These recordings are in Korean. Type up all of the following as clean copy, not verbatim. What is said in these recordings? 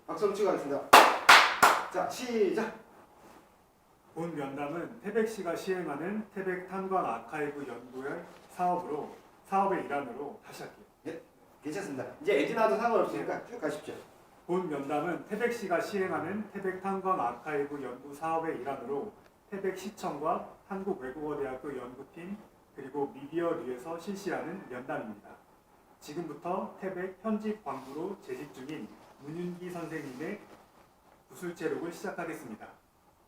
박수로 치고 가겠습니다. 자, 시작. 본 면담은 태백시가 시행하는 태백 탄광 아카이브 연구열 사업의 일환으로 다시 할게요. 괜찮습니다. 이제 엔진화도 상관없으니까 쭉 가십시오. 본 면담은 태백시가 시행하는 태백 탄광 아카이브 연구 사업의 일환으로 태백시청과 한국외국어대학교 연구팀 그리고 미디어류에서 실시하는 면담입니다. 지금부터 태백 현직 광부로 재직 중인 문윤기 선생님의 구술체록을 시작하겠습니다.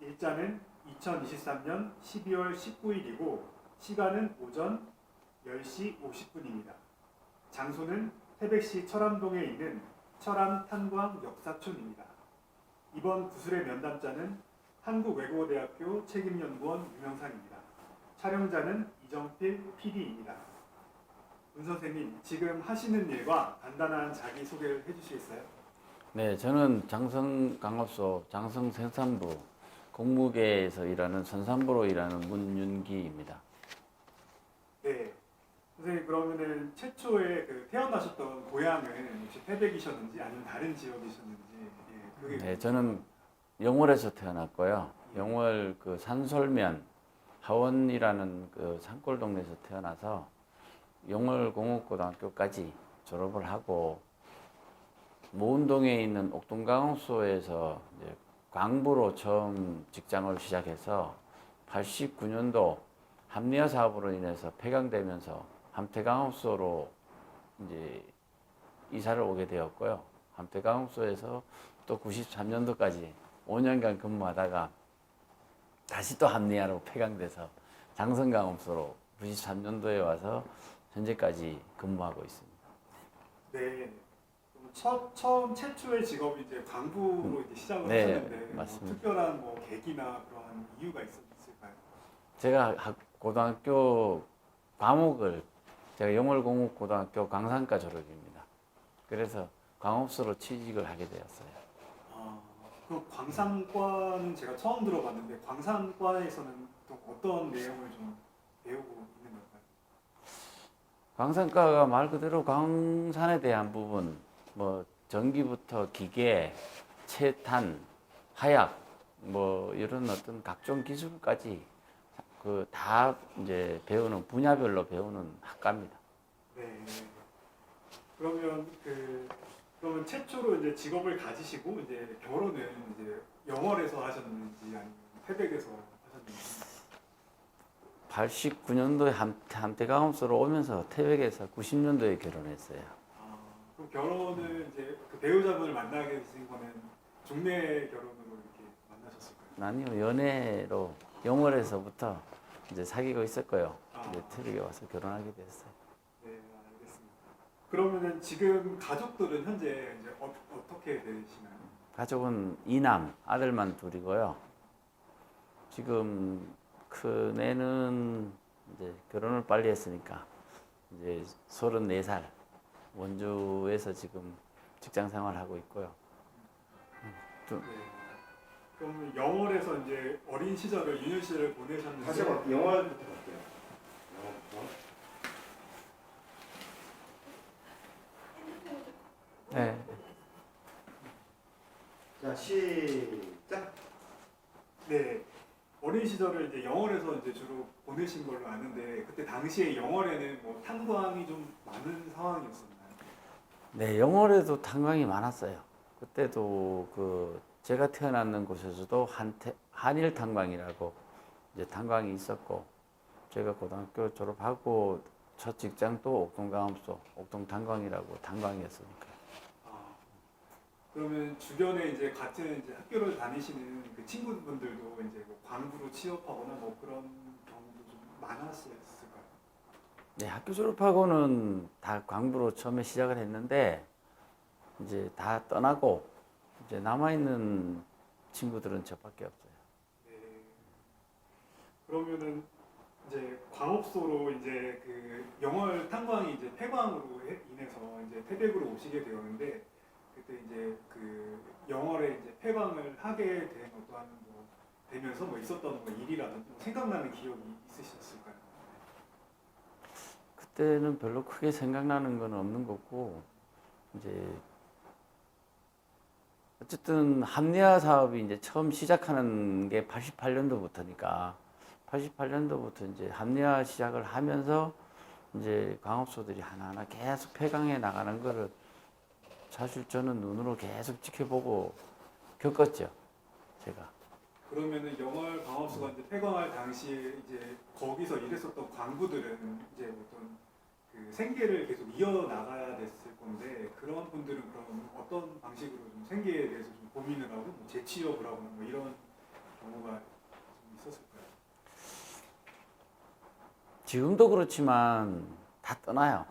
일자는 2023년 12월 19일이고 시간은 오전 10시 50분입니다. 장소는 태백시 철암동에 있는 철암탄광역사촌입니다. 이번 구술의 면담자는 한국외국어대학교 책임연구원 유명상입니다. 촬영자는 이정필 PD입니다. 문 선생님, 지금 하시는 일과 간단한 자기소개를 해주시겠어요? 네, 저는 장성강업소 장성생산부 공무계에서 일하는 선산부로 일하는 문윤기입니다. 네. 선생님, 그러면은 최초에 태어나셨던 고향은 혹시 태백이셨는지 아니면 다른 지역이셨는지 그게 네, 저는 영월에서 태어났고요. 영월 그 산솔면 하원이라는 그 산골 동네에서 태어나서 영월공업고등학교까지 졸업을 하고 모운동에 있는 옥동강업소에서 이제 광부로 처음 직장을 시작해서 89년도 합리화 사업으로 인해서 폐강되면서 함태강업소로 이제 이사를 오게 되었고요. 함태강업소에서 또 93년도까지 5년간 근무하다가 다시 또 합리화로 폐강돼서 장성강업소로 93년도에 와서 현재까지 근무하고 있습니다. 네. 처음 최초의 직업이 이제 광부로 이제 시작을 네, 하셨는데 맞습니다. 뭐 특별한 뭐 계기나 그런 이유가 있을까요? 제가 고등학교 과목을 제가 영월공업고등학교 광산과 졸업입니다. 그래서 광업소로 취직을 하게 되었어요. 그 광산과는 제가 처음 들어봤는데 광산과에서는 또 어떤 내용을 좀 배우고 있는 걸까요? 광산과가 말 그대로 광산에 대한 부분, 뭐 전기부터 기계, 채탄, 화약, 뭐 이런 어떤 각종 기술까지 그 다 이제 배우는 분야별로 배우는 학과입니다. 네. 그러면 그러면 최초로 이제 직업을 가지시고 이제 결혼은 이제 영월에서 하셨는지 아니면 태백에서 하셨는지. 89년도에 함태강업소로 오면서 태백에서 90년도에 결혼했어요. 그럼 결혼을 이제 그 배우자분을 만나게 되신 거는 중매 결혼으로 이렇게 만나셨을까요? 아니요, 연애로 영월에서부터 이제 사귀고 있었고요. 이제 태백에 와서 결혼하게 됐어요. 네, 알겠습니다. 그러면은 지금 가족들은 현재 이제 어떻게 되시나요? 가족은 이남, 아들만 둘이고요. 지금 큰애는 이제 결혼을 빨리 했으니까 이제 34살 원주에서 지금 직장 생활하고 있고요. 네. 그럼 영월에서 이제 어린 시절을 유년 시절을 보내셨는데 다시 한번 영월부터 갈게요. 영월부터. 네. 자, 시작. 네. 어린 시절을 이제 영월에서 이제 주로 보내신 걸로 아는데 그때 당시에 영월에는 뭐 탄광이 좀 많은 상황이었었나요? 네, 영월에도 탄광이 많았어요. 그때도 그 제가 태어났는 곳에서도 한일 탄광이라고 이제 탄광이 있었고, 제가 고등학교 졸업하고 첫 직장도 옥동강업소, 옥동탄광이라고 탄광이었으니까. 그러면 주변에 이제 같은 이제 학교를 다니시는 그 친구분들도 이제 뭐 광부로 취업하거나 뭐 그런 경우도 좀 많았을까요? 네, 학교 졸업하고는 다 광부로 처음에 시작을 했는데 이제 다 떠나고 이제 남아있는 친구들은 저밖에 없어요. 네. 그러면은 이제 광업소로 이제 그 영월 탄광이 이제 폐광으로 인해서 이제 태백으로 오시게 되었는데 그때 이제 그 영월에 이제 폐광을 하게 된 어떠한 뭐 되면서 뭐 있었던 뭐 일이라든지 뭐 생각나는 기억이 있으셨을까요? 그때는 별로 크게 생각나는 건 없는 거고, 이제 어쨌든 합리화 사업이 이제 처음 시작하는 게 88년도부터니까 88년도부터 이제 합리화 시작을 하면서 이제 광업소들이 하나하나 계속 폐광해 나가는 거를 사실 저는 눈으로 계속 지켜보고 겪었죠, 제가. 그러면은 영월 광업소가 이제 폐광할 당시에 이제 거기서 일했었던 광부들은 이제 어떤 그 생계를 계속 이어나가야 됐을 건데 그런 분들은 그럼 어떤 방식으로 좀 생계에 대해서 좀 고민을 하고 뭐 재취업을 하고 뭐 이런 경우가 좀 있었을까요? 지금도 그렇지만 다 떠나요.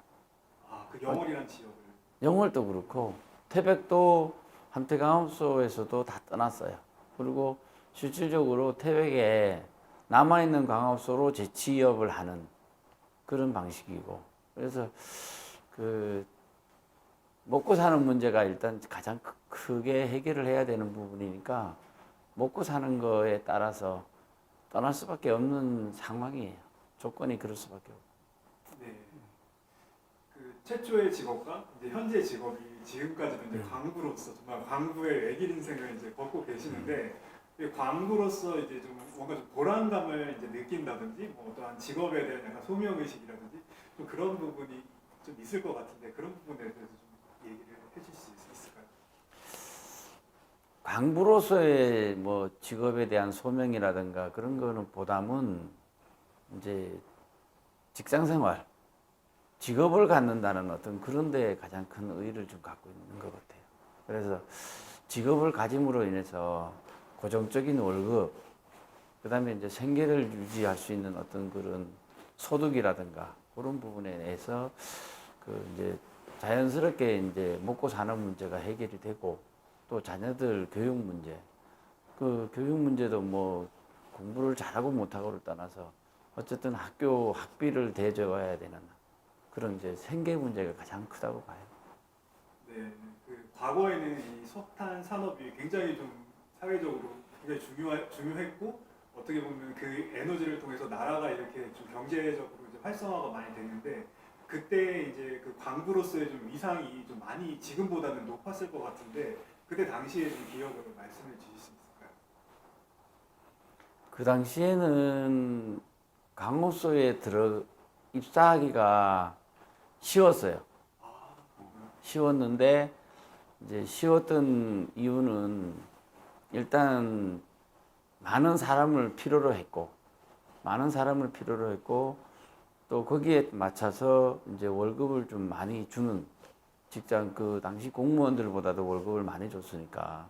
아, 그 영월이란 지역을. 영월도 그렇고 태백도 한때 광업소에서도 다 떠났어요. 그리고 실질적으로 태백에 남아있는 광업소로 재취업을 하는 그런 방식이고, 그래서 그 먹고 사는 문제가 일단 가장 크게 해결을 해야 되는 부분이니까 먹고 사는 거에 따라서 떠날 수밖에 없는 상황이에요. 조건이 그럴 수밖에 없고. 네. 그 최초의 직업과 이제 현재 직업이 지금까지는 이제 광부로서 정말 광부의 외길 인생을 이제 걷고 계시는데 이 광부로서 이제 좀 뭔가 좀 보람감을 이제 느낀다든지 뭐 어떠한 직업에 대한 약간 소명 의식이라든지 좀 그런 부분이 좀 있을 것 같은데 그런 부분에 대해서 좀 얘기를 해줄 수 있을까요? 광부로서의 뭐 직업에 대한 소명이라든가 그런 거는 보다는 이제 직장 생활, 직업을 갖는다는 어떤 그런 데에 가장 큰 의의를 좀 갖고 있는 것 같아요. 그래서 직업을 가짐으로 인해서 고정적인 월급, 그 다음에 이제 생계를 유지할 수 있는 어떤 그런 소득이라든가 그런 부분에 대해서 그 이제 자연스럽게 이제 먹고 사는 문제가 해결이 되고 또 자녀들 교육 문제, 그 교육 문제도 뭐 공부를 잘하고 못하고를 떠나서 어쨌든 학교 학비를 대줘야 되는 그런 이제 생계 문제가 가장 크다고 봐요. 네, 그 과거에는 이 석탄 산업이 굉장히 좀 사회적으로 굉장히 중요했고 어떻게 보면 그 에너지를 통해서 나라가 이렇게 좀 경제적으로 이제 활성화가 많이 됐는데 그때 이제 그 광부로서의 좀 위상이 좀 많이 지금보다는 높았을 것 같은데 그때 당시에 좀 기억을 말씀해 주실 수 있을까요? 그 당시에는 강호소에 입사하기가 쉬웠어요. 쉬웠는데 이제 쉬웠던 이유는 일단 많은 사람을 필요로 했고 또 거기에 맞춰서 이제 월급을 좀 많이 주는 직장, 그 당시 공무원들보다도 월급을 많이 줬으니까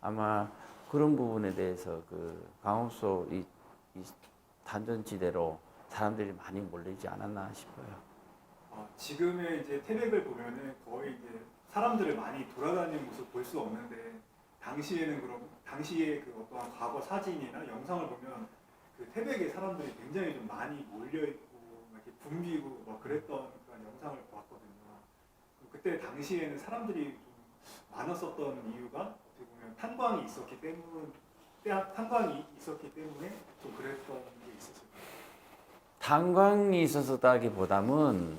아마 그런 부분에 대해서 그 강업소 이 탄전지대로 사람들이 많이 몰리지 않았나 싶어요. 지금의 이제 태백을 보면은 거의 이제 사람들을 많이 돌아다니는 모습 볼 수 없는데 당시에는 그럼 당시의 그 어떠한 과거 사진이나 영상을 보면 그 태백의 사람들이 굉장히 좀 많이 몰려 있고 이렇게 붐비고 막 그랬던 그런 영상을 봤거든요. 그때 당시에는 사람들이 좀 많았었던 이유가 어떻게 보면 탄광이 있었기 때문에 좀 그랬던 게 있었을까요? 탄광이 있었다기보다는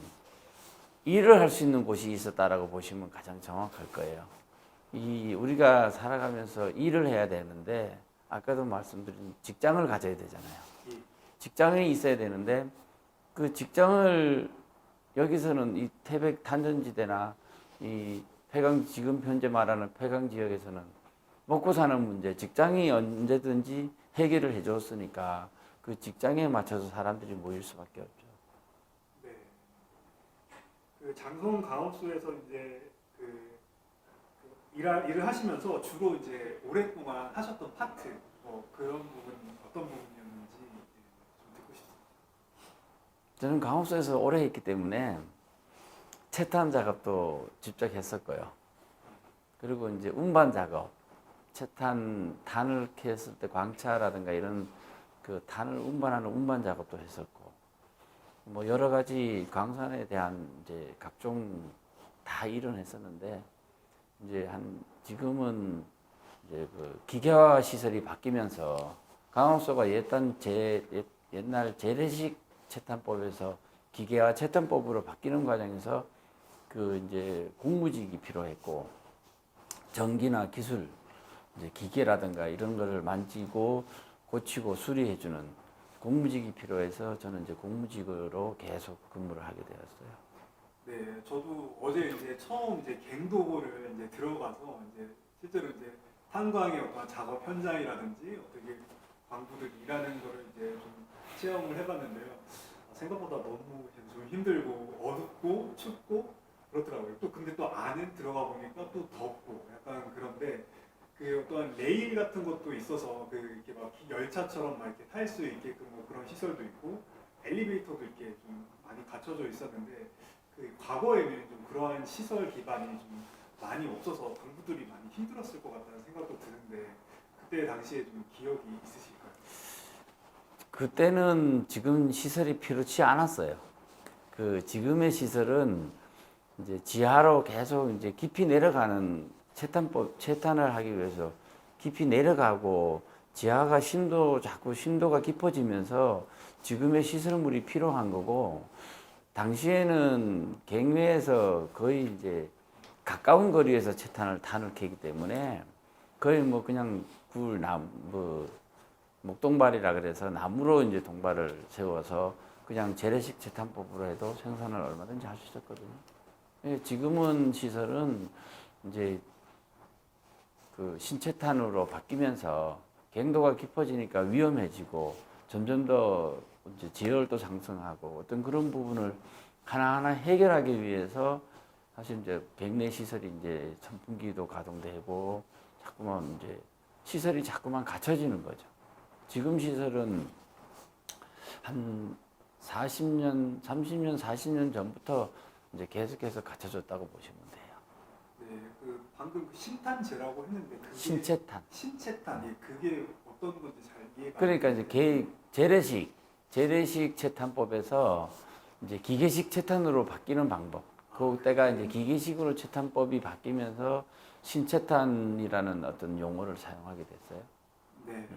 일을 할 수 있는 곳이 있었다라고 보시면 가장 정확할 거예요. 이 우리가 살아가면서 일을 해야 되는데 아까도 말씀드린 직장을 가져야 되잖아요. 직장이 있어야 되는데 그 직장을 여기서는 이 태백 탄전지대나 이 폐광 지금 현재 말하는 폐광 지역에서는 먹고 사는 문제, 직장이 언제든지 해결을 해줬으니까 그 직장에 맞춰서 사람들이 모일 수밖에 없죠. 네. 그 장성 강업소에서 이제 일을 하시면서 주로 이제 오랫동안 하셨던 파트 뭐 그런 부분 어떤 부분이었는지 좀 듣고 싶습니다. 저는 강업소에서 오래 했기 때문에 채탄 작업도 직접 했었고요. 그리고 이제 운반 작업, 탄을 캐었을 때 광차라든가 이런 그 탄을 운반하는 운반 작업도 했었고, 뭐 여러 가지 광산에 대한 이제 각종 다 일은 했었는데, 이제 지금은 이제 그 기계화 시설이 바뀌면서 강업소가 옛날 재래식 채탄법에서 기계화 채탄법으로 바뀌는 과정에서 그 이제 공무직이 필요했고 전기나 기술, 이제 기계라든가 이런 거를 만지고 고치고 수리해주는 공무직이 필요해서 저는 이제 공무직으로 계속 근무를 하게 되었어요. 네, 저도 어제 이제 처음 이제 갱도를 이제 들어가서 이제 실제로 이제 탄광의 어떤 작업 현장이라든지 어떻게 광부들이 일하는 거를 이제 좀 체험을 해봤는데요. 생각보다 너무 좀 힘들고 어둡고 춥고 그렇더라고요. 또 근데 또 안에 들어가 보니까 또 덥고 약간 그런데 그 어떤 레일 같은 것도 있어서 그 이렇게 막 열차처럼 막 이렇게 탈 수 있게끔 뭐 그런 시설도 있고 엘리베이터도 이렇게 좀 많이 갖춰져 있었는데 그 과거에는 좀 그러한 시설 기반이 좀 많이 없어서 광부들이 많이 힘들었을 것 같다는 생각도 드는데 그때 당시에 좀 기억이 있으실까요? 그때는 지금 시설이 필요치 않았어요. 그 지금의 시설은 이제 지하로 계속 이제 깊이 내려가는 채탄을 하기 위해서 깊이 내려가고 지하가 자꾸 심도가 깊어지면서 지금의 시설물이 필요한 거고, 당시에는 갱외에서 거의 이제 가까운 거리에서 탄을 캐기 때문에 거의 뭐 그냥 뭐 목동발이라 그래서 나무로 이제 동발을 세워서 그냥 재래식 채탄법으로 해도 생산을 얼마든지 할 수 있었거든요. 예, 지금은 시설은 이제 그 신채탄으로 바뀌면서 갱도가 깊어지니까 위험해지고 점점 더 이제 지열도 상승하고 어떤 그런 부분을 하나하나 해결하기 위해서 사실 이제 갱내 시설이 이제 선풍기도 가동되고 자꾸만 이제 시설이 자꾸만 갖춰지는 거죠. 지금 시설은 한 40년, 30년, 40년 전부터 이제 계속해서 갖춰졌다고 보시면 돼요. 네, 그 방금 그 신탄재라고 했는데 그게 신채탄. 신채탄, 예, 그게 어떤 건지 잘 이해가 그러니까 안 이제 되는데. 재래식 채탄법에서 이제 기계식 채탄으로 바뀌는 방법. 그때가 이제 기계식으로 채탄법이 바뀌면서 신채탄이라는 어떤 용어를 사용하게 됐어요. 네.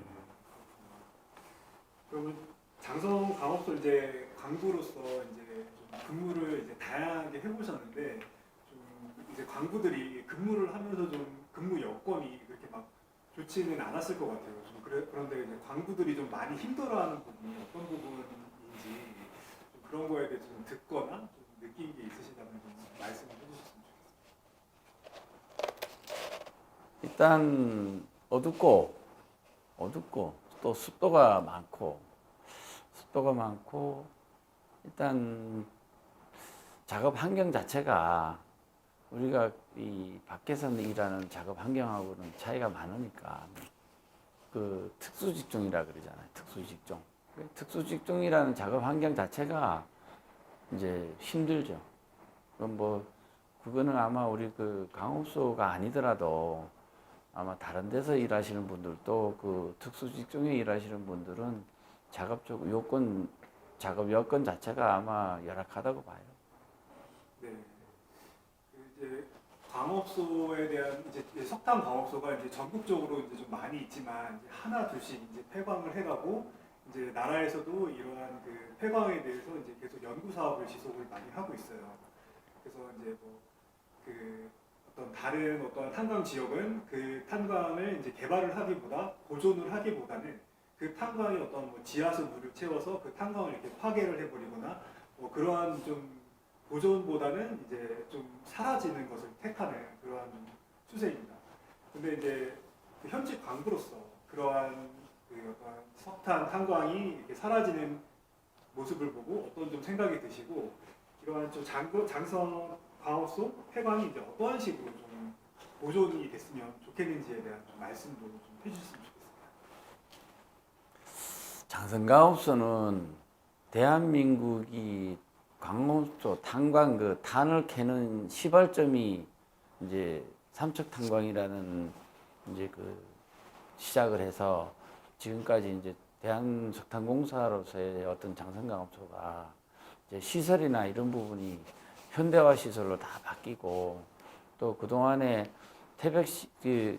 그러면 장성 강업소 이제 광부로서 이제 좀 근무를 이제 다양하게 해보셨는데 좀 이제 광부들이 근무를 하면서 좀 근무 여건이 그렇게 막 좋지는 않았을 것 같아요. 좀 그런데 이제 광부들이 좀 많이 힘들어하는 부분이 어떤 부분인지 좀 그런 거에 대해서 좀 듣거나 좀 느낀 게 있으시다면 좀 말씀을 해주셨으면 좋겠습니다. 일단 어둡고 또 습도가 많고 일단 작업 환경 자체가 우리가 이 밖에서 일하는 작업 환경하고는 차이가 많으니까 그 특수 직종이라 그러잖아요. 특수 직종이라는 작업 환경 자체가 이제 힘들죠. 그거는 아마 우리 그 강업소가 아니더라도 아마 다른 데서 일하시는 분들도 그 특수 직종에 일하시는 분들은 작업 여건 자체가 아마 열악하다고 봐요. 네. 그 이제 광업소에 대한 이제 석탄 광업소가 이제 전국적으로 이제 좀 많이 있지만 이제 하나 둘씩 이제 폐광을 해가고 이제 나라에서도 이러한 그 폐광에 대해서 이제 계속 연구 사업을 지속을 많이 하고 있어요. 그래서 이제 뭐 그 어떤 다른 어떤 탄광 지역은 그 탄광을 이제 개발을 하기보다 보존을 하기보다는 그 탄광이 어떤 뭐 지하수 물을 채워서 그 탄광을 이렇게 파괴를 해버리거나 뭐 그러한 좀 보존보다는 이제 좀 사라지는 것을 택하는 그러한 좀 추세입니다. 근데 이제 그 현직 광부로서 그러한 그 어떤 석탄 탄광이 이렇게 사라지는 모습을 보고 어떤 좀 생각이 드시고 이러한 좀 장성 광업소 폐광이 이제 어떠한 식으로 좀 보존이 됐으면 좋겠는지에 대한 좀 말씀도 좀 해주셨으면 좋겠습니다. 장성가업소는 대한민국이 광업소 탄광 그 탄을 캐는 시발점이 이제 삼척탄광이라는 이제 그 시작을 해서 지금까지 이제 대한석탄공사로서의 어떤 장성광업소가 이제 시설이나 이런 부분이 현대화 시설로 다 바뀌고 또 그동안에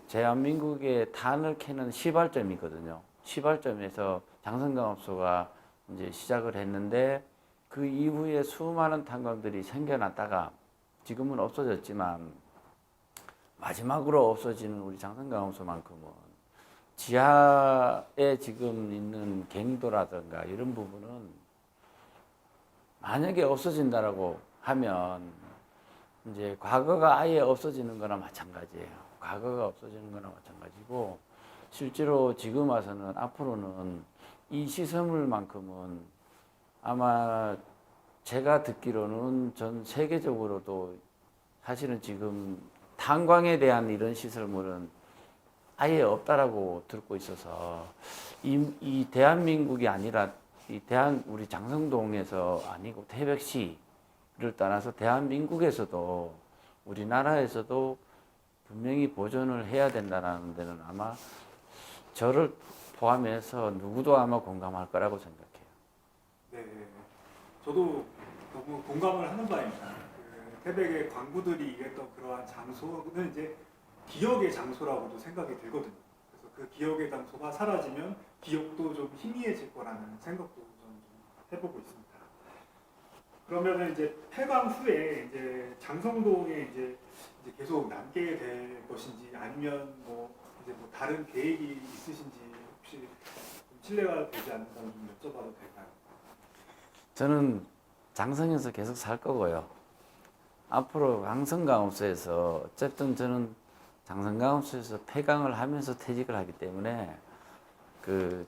대한민국의 탄을 캐는 시발점이거든요. 시발점에서 장성광업소가 이제 시작을 했는데 그 이후에 수많은 탄광들이 생겨났다가 지금은 없어졌지만 마지막으로 없어지는 우리 장성강원소만큼은 지하에 지금 있는 갱도라든가 이런 부분은 만약에 없어진다라고 하면 이제 과거가 아예 없어지는 거나 마찬가지예요. 과거가 없어지는 거나 마찬가지고 실제로 지금 와서는 앞으로는 이 시설물만큼은 아마 제가 듣기로는 전 세계적으로도 사실은 지금 탄광에 대한 이런 시설물은 아예 없다라고 듣고 있어서 이 대한민국이 아니라 이 우리 장성동에서 아니고 태백시를 떠나서 대한민국에서도 우리나라에서도 분명히 보존을 해야 된다는 데는 아마 저를 포함해서 누구도 아마 공감할 거라고 생각해요. 네, 저도 너무 공감을 하는 바입니다. 그 태백의 광부들이 일했던 그러한 장소는 이제 기억의 장소라고도 생각이 들거든요. 그래서 그 기억의 장소가 사라지면 기억도 좀 희미해질 거라는 생각도 저는 좀 해보고 있습니다. 그러면은 이제 폐광 후에 이제 장성동에 이제 계속 남게 될 것인지 아니면 뭐 이제 뭐 다른 계획이 있으신지 혹시 좀 실례가 되지 않는다면 좀 여쭤봐도 될까요? 저는 장성에서 계속 살 거고요. 앞으로 장성강업소에서 어쨌든 저는 장성강업소에서 폐광을 하면서 퇴직을 하기 때문에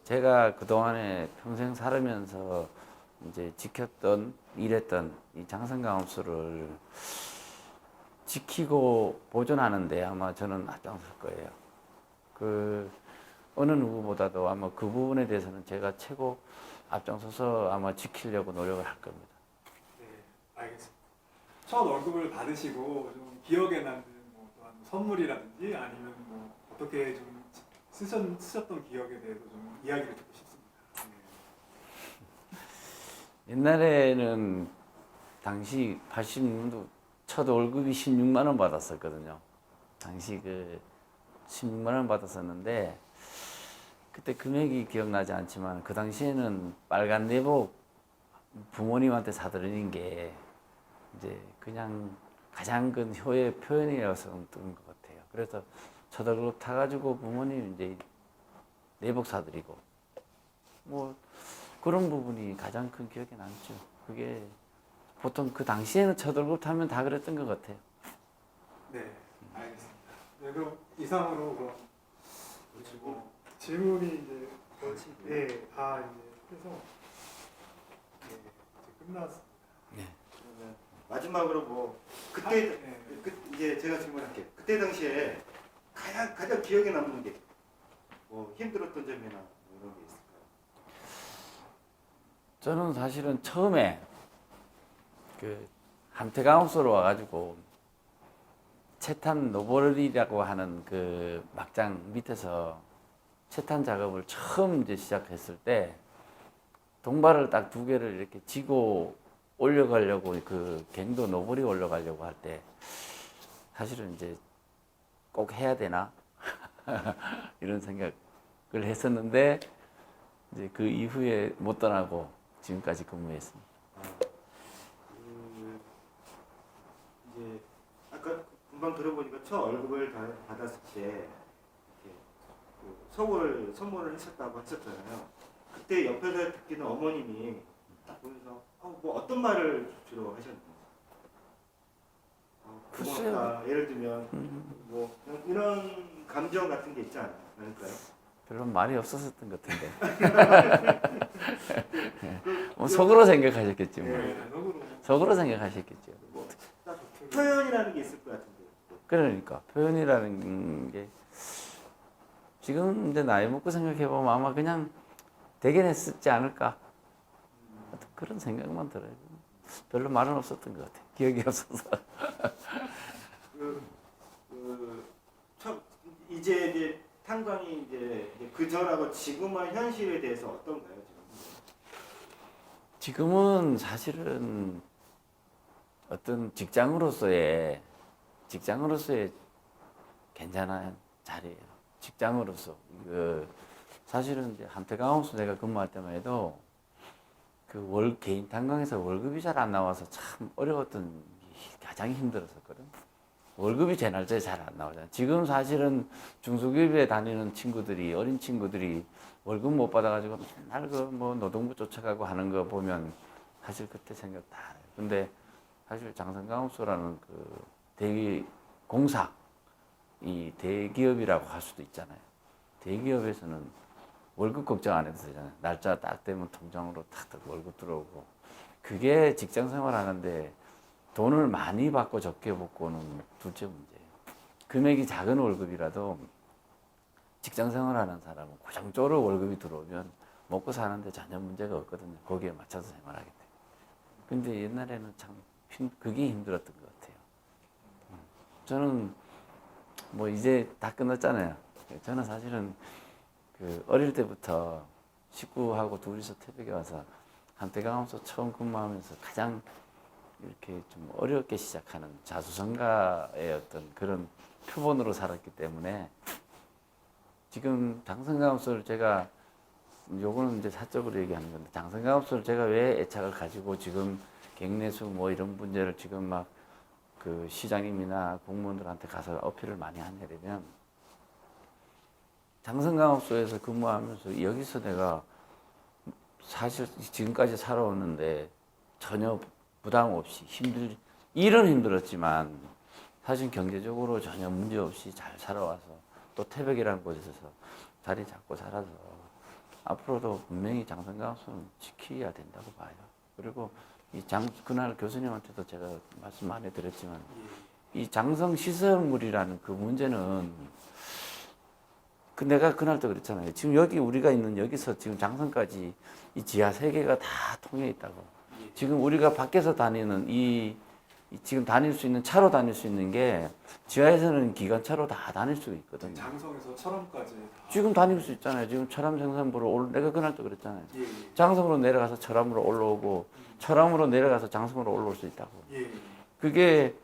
제가 그동안에 평생 살으면서 이제 지켰던 일했던 이 장성강업소를 지키고 보존하는데 아마 저는 앞장설 거예요. 어느 누구보다도 아마 그 부분에 대해서는 제가 최고 앞장서서 아마 지키려고 노력을 할 겁니다. 네, 알겠습니다. 첫 월급을 받으시고 좀 기억에 남는 뭐 또한 선물이라든지 아니면 뭐 어떻게 좀 쓰셨던 기억에 대해서 좀 이야기를 듣고 싶습니다. 네. 옛날에는 당시 86년도 첫 월급이 16만 원 받았었거든요. 당시 16만 원 받았었는데 그때 금액이 기억나지 않지만 그 당시에는 빨간 내복 부모님한테 사드리는 게 이제 그냥 가장 큰 효의 표현이었던 것 같아요. 그래서 첫 월급 타가지고 부모님 이제 내복 사드리고 뭐 그런 부분이 가장 큰 기억에 남죠. 그게 보통 그 당시에는 첫 월급 타면 다 그랬던 것 같아요. 네, 알겠습니다. 네, 그럼 이상으로 그럼 질문이 이제 네, 다 이제 해서 네, 이제 끝났습니다. 네. 그러면 마지막으로 뭐 그때 네. 이제 제가 질문할게요. 그때 당시에 가장 기억에 남는 게 뭐 힘들었던 점이나 뭐 이런 게 있을까요? 저는 사실은 처음에 함태강업소로 와가지고 채탄 노벌이라고 하는 그 막장 밑에서 채탄 작업을 처음 이제 시작했을 때 동발을 딱 2개를 이렇게 지고 올려가려고 그 갱도 노벌이 올려가려고 할 때 사실은 이제 꼭 해야 되나 이런 생각을 했었는데 이제 그 이후에 못 떠나고 지금까지 근무했습니다. 이제 아까 금방 들어보니까 첫 월급을 받았을 때 이렇게 선물을 했었다고 했었잖아요. 그때 옆에서 듣기는 어머님이 딱 보면서 뭐 어떤 말을 주로 하셨나요? 고맙다. 예를 들면 뭐 이런 감정 같은 게 있지 않을까요? 별로 말이 없었던 것 같은데. 뭐 속으로 생각하셨겠지 뭐. 네, 속으로 생각하셨겠죠. 딱 표현이라는 게 있을 것 같은데. 그러니까 표현이라는 게 지금 이제 나이 먹고 생각해 보면 아마 그냥 대견했었지 않을까 그런 생각만 들어요. 별로 말은 없었던 것 같아. 기억이 없어서. 이제 탄광이 이제 그전하고 지금의 현실에 대해서 어떤가요, 지금? 지금은 사실은 어떤 직장으로서의 괜찮은 자리예요. 직장으로서 사실은 이제 함태강업소 내가 근무할 때만 해도 개인 탄광에서 월급이 잘 안 나와서 참 어려웠던 게 가장 힘들었었거든. 월급이 제 날짜에 잘 안 나오잖아요. 지금 사실은 중소기업에 다니는 친구들이, 어린 친구들이 월급 못 받아가지고 맨날 그 뭐 노동부 쫓아가고 하는 거 보면 사실 그때 생각 다 해요. 근데 사실 장성강업소라는 그 공사, 이 대기업이라고 할 수도 있잖아요. 대기업에서는 월급 걱정 안 해도 되잖아요. 날짜 딱 되면 통장으로 탁 월급 들어오고. 그게 직장 생활 하는데 돈을 많이 받고 적게 받고는 둘째 문제예요. 금액이 작은 월급이라도 직장 생활하는 사람은 고정적으로 월급이 들어오면 먹고 사는데 전혀 문제가 없거든요. 거기에 맞춰서 생활하기 때문에. 근데 옛날에는 참 그게 힘들었던 것 같아요. 저는 뭐 이제 다 끝났잖아요. 저는 사실은 그 어릴 때부터 식구하고 둘이서 태백에 와서 한태강업소 처음 근무하면서 가장 이렇게 좀 어렵게 시작하는 자수성가의 어떤 그런 표본으로 살았기 때문에 지금 장성강업소를 제가 요거는 이제 사적으로 얘기하는 건데 장성강업소를 제가 왜 애착을 가지고 지금 갱내수 뭐 이런 문제를 지금 막 그 시장님이나 공무원들한테 가서 어필을 많이 하냐면 장성강업소에서 근무하면서 여기서 내가 사실 지금까지 살아오는데 전혀 부담 없이 일은 힘들었지만 사실 경제적으로 전혀 문제 없이 잘 살아와서 또 태백이라는 곳에서 자리 잡고 살아서 앞으로도 분명히 장성강업소는 지켜야 된다고 봐요. 그리고 그날 교수님한테도 제가 말씀 많이 드렸지만 이 장성 시설물이라는 그 문제는 내가 그날도 그랬잖아요. 지금 여기 우리가 있는 여기서 지금 장성까지 이 지하 세 개가 다 통해 있다고. 지금 우리가 밖에서 다니는 지금 다닐 수 있는 차로 다닐 수 있는 게 지하에서는 기관차로 다 다닐 수 있거든요. 장성에서 철암까지 지금 다닐 수 있잖아요. 지금 철암 생산부로 내가 그날도 그랬잖아요. 예, 예. 장성으로 내려가서 철암으로 올라오고 철암으로 내려가서 장성으로 올라올 수 있다고. 예. 그게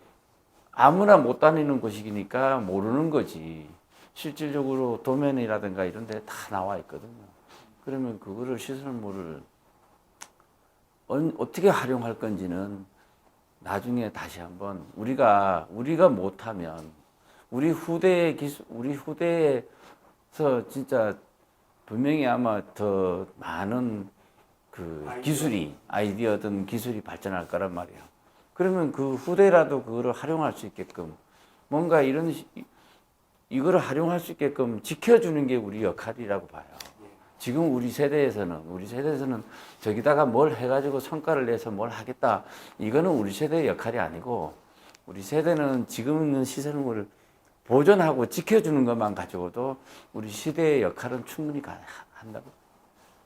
아무나 못 다니는 곳이니까 모르는 거지. 실질적으로 도면이라든가 이런 데 다 나와 있거든요. 그러면 그거를 시설물을 어떻게 활용할 건지는 나중에 다시 한번 우리가 못하면 우리 후대에서 진짜 분명히 아마 더 많은 그 아이디어든 기술이 발전할 거란 말이에요. 그러면 그 후대라도 그거를 활용할 수 있게끔 뭔가 이거를 활용할 수 있게끔 지켜주는 게 우리 역할이라고 봐요. 지금 우리 세대에서는 저기다가 뭘 해가지고 성과를 내서 뭘 하겠다. 이거는 우리 세대의 역할이 아니고 우리 세대는 지금 있는 시설물을 보존하고 지켜주는 것만 가지고도 우리 시대의 역할은 충분히 한다고.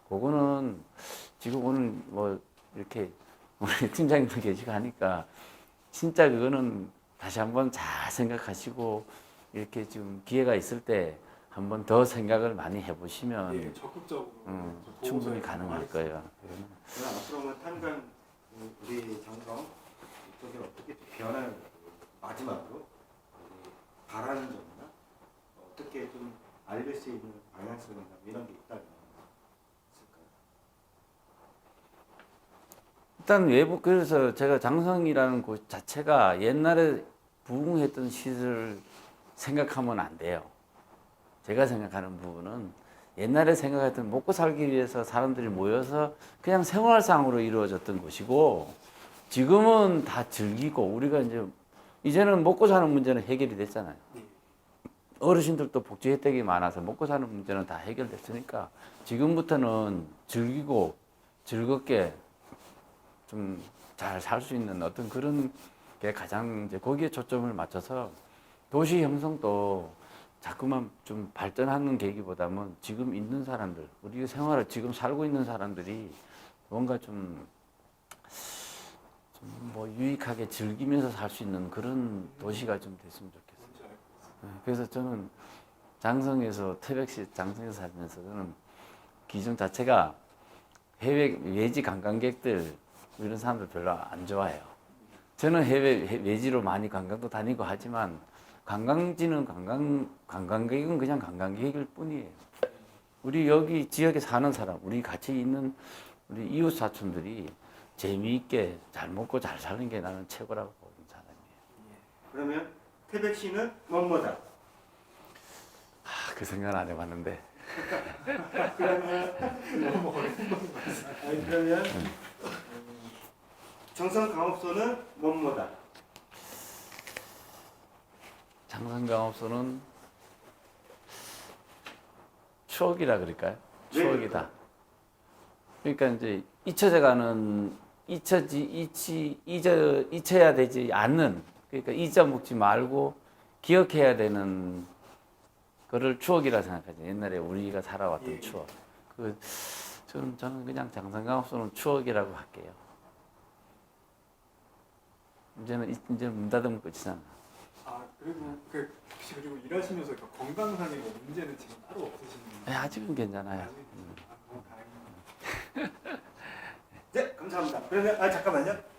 그거는 지금 오늘 뭐 이렇게 우리 팀장님도 계시고 하니까 진짜 그거는 다시 한번 잘 생각하시고 이렇게 지금 기회가 있을 때 한 번 더 생각을 많이 해보시면 예, 적극적으로 충분히 가능할 거예요. 저는 앞으로는 탄광 우리 장성 이쪽에 어떻게 변할 마지막으로 우리 바라는 점이나 어떻게 좀 알릴 수 있는 방향성이나 이런 게 있다면 있을까요? 일단 외부 그래서 제가 장성이라는 곳 자체가 옛날에 부흥했던 시설을 생각하면 안 돼요. 제가 생각하는 부분은 옛날에 생각했던 먹고 살기 위해서 사람들이 모여서 그냥 생활상으로 이루어졌던 것이고 지금은 다 즐기고 우리가 이제는 먹고 사는 문제는 해결이 됐잖아요. 어르신들도 복지 혜택이 많아서 먹고 사는 문제는 다 해결됐으니까 지금부터는 즐기고 즐겁게 좀 잘 살 수 있는 어떤 그런 게 가장 이제 거기에 초점을 맞춰서 도시 형성도 자꾸만 좀 발전하는 계기보다는 지금 있는 사람들, 우리 생활을 지금 살고 있는 사람들이 뭔가 좀 뭐 유익하게 즐기면서 살 수 있는 그런 도시가 좀 됐으면 좋겠어요. 그래서 저는 태백시 장성에서 살면서 저는 기준 자체가 외지 관광객들 이런 사람들 별로 안 좋아해요. 저는 외지로 많이 관광도 다니고 하지만 관광객은 그냥 관광객일 뿐이에요. 우리 여기 지역에 사는 사람, 우리 같이 있는 우리 이웃 사촌들이 재미있게 잘 먹고 잘 사는 게 나는 최고라고 보는 사람이에요. 그러면 태백시는 뭐뭐다. 그 생각 안 해봤는데. 그러면 너무 어려운 건 아니, 그러면 정선강업소는 뭐뭐다. 장산강업소는 추억이라 그럴까요? 네. 추억이다. 그러니까 이제 잊혀야 되지 않는, 그러니까 잊어먹지 말고 기억해야 되는 거를 추억이라 생각하죠. 옛날에 우리가 살아왔던 예. 추억. 저는 그냥 장산강업소는 추억이라고 할게요. 이제 문 닫으면 끝이잖아. 아 그리고 혹시 그리고 일하시면서 건강상의 뭐 문제는 지금 따로 없으신가요? 네, 아직은 괜찮아요. 너무 다행입니다. 네, 감사합니다. 그러면 잠깐만요.